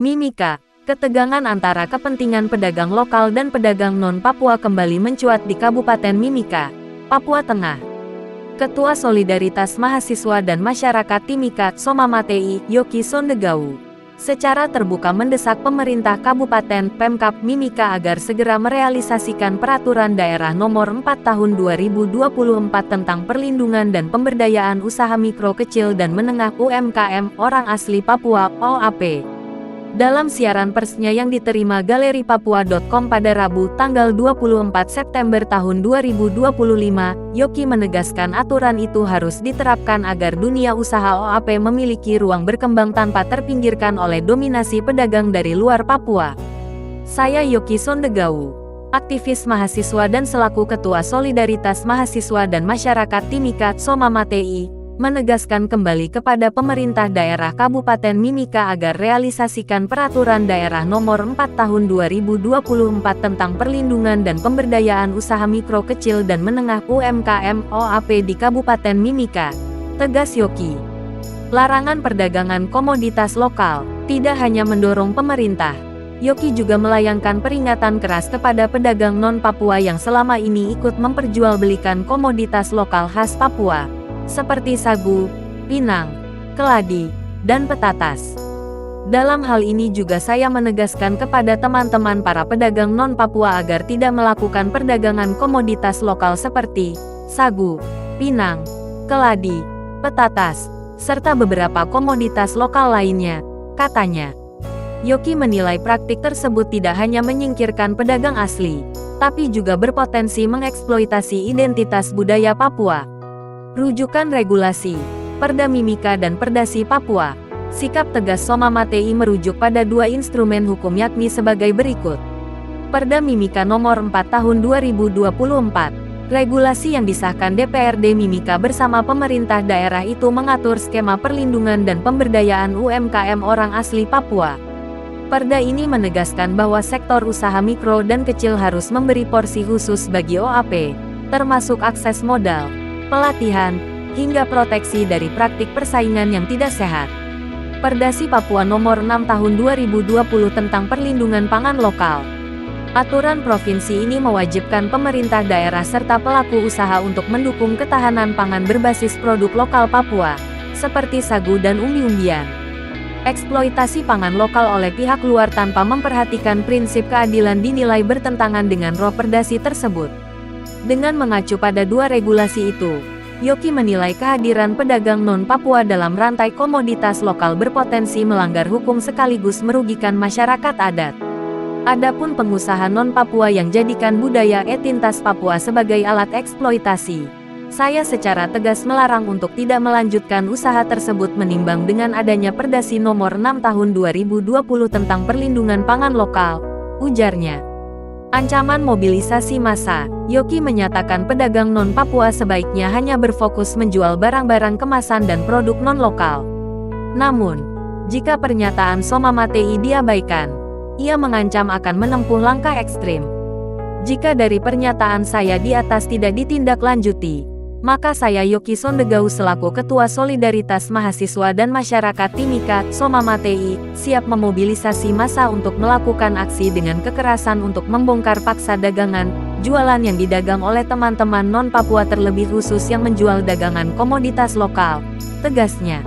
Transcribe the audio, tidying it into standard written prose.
Mimika, ketegangan antara kepentingan pedagang lokal dan pedagang non-Papua kembali mencuat di Kabupaten Mimika, Papua Tengah. Ketua Solidaritas Mahasiswa dan Masyarakat Timika, Somamatei, Yoki Sondegau, secara terbuka mendesak pemerintah Kabupaten Pemkab Mimika agar segera merealisasikan Peraturan Daerah Nomor 4 Tahun 2024 tentang perlindungan dan pemberdayaan usaha mikro kecil dan menengah UMKM orang asli Papua (OAP). Dalam siaran persnya yang diterima galeripapua.com pada Rabu tanggal 24 September tahun 2025, Yoki menegaskan aturan itu harus diterapkan agar dunia usaha OAP memiliki ruang berkembang tanpa terpinggirkan oleh dominasi pedagang dari luar Papua. Saya Yoki Sondegau, aktivis mahasiswa dan selaku Ketua Solidaritas Mahasiswa dan Masyarakat Timika, Somamatei, menegaskan kembali kepada pemerintah daerah Kabupaten Mimika agar realisasikan Peraturan Daerah Nomor 4 Tahun 2024 tentang perlindungan dan pemberdayaan usaha mikro kecil dan menengah UMKM (OAP) di Kabupaten Mimika. Tegas Yoki. Larangan perdagangan komoditas lokal tidak hanya mendorong pemerintah. Yoki juga melayangkan peringatan keras kepada pedagang non-Papua yang selama ini ikut memperjualbelikan komoditas lokal khas Papua, seperti sagu, pinang, keladi, dan petatas. Dalam hal ini juga saya menegaskan kepada teman-teman para pedagang non-Papua agar tidak melakukan perdagangan komoditas lokal seperti sagu, pinang, keladi, petatas, serta beberapa komoditas lokal lainnya, katanya. Yoki menilai praktik tersebut tidak hanya menyingkirkan pedagang asli, tapi juga berpotensi mengeksploitasi identitas budaya Papua. Rujukan regulasi, Perda Mimika dan Perdasi Papua. Sikap tegas Somamatei merujuk pada dua instrumen hukum yakni sebagai berikut. Perda Mimika Nomor 4 Tahun 2024. Regulasi yang disahkan DPRD Mimika bersama pemerintah daerah itu mengatur skema perlindungan dan pemberdayaan UMKM orang asli Papua. Perda ini menegaskan bahwa sektor usaha mikro dan kecil harus memberi porsi khusus bagi OAP, termasuk akses modal, pelatihan, hingga proteksi dari praktik persaingan yang tidak sehat. Perdasi Papua Nomor 6 Tahun 2020 tentang perlindungan pangan lokal. Aturan provinsi ini mewajibkan pemerintah daerah serta pelaku usaha untuk mendukung ketahanan pangan berbasis produk lokal Papua, seperti sagu dan umbi-umbian. Eksploitasi pangan lokal oleh pihak luar tanpa memperhatikan prinsip keadilan dinilai bertentangan dengan roh perdasi tersebut. Dengan mengacu pada dua regulasi itu, Yoki menilai kehadiran pedagang non-Papua dalam rantai komoditas lokal berpotensi melanggar hukum sekaligus merugikan masyarakat adat. Adapun pengusaha non-Papua yang jadikan budaya etintas Papua sebagai alat eksploitasi, saya secara tegas melarang untuk tidak melanjutkan usaha tersebut menimbang dengan adanya Perdasi Nomor 6 Tahun 2020 tentang perlindungan pangan lokal, ujarnya. Ancaman mobilisasi massa, Yoki menyatakan pedagang non-Papua sebaiknya hanya berfokus menjual barang-barang kemasan dan produk non-lokal. Namun, jika pernyataan Somamatei diabaikan, ia mengancam akan menempuh langkah ekstrim. Jika dari pernyataan saya di atas tidak ditindaklanjuti, maka saya Yoki Sondegau selaku Ketua Solidaritas Mahasiswa dan Masyarakat Timika, Somamatei, siap memobilisasi massa untuk melakukan aksi dengan kekerasan untuk membongkar paksa dagangan, jualan yang didagang oleh teman-teman non-Papua terlebih khusus yang menjual dagangan komoditas lokal, tegasnya.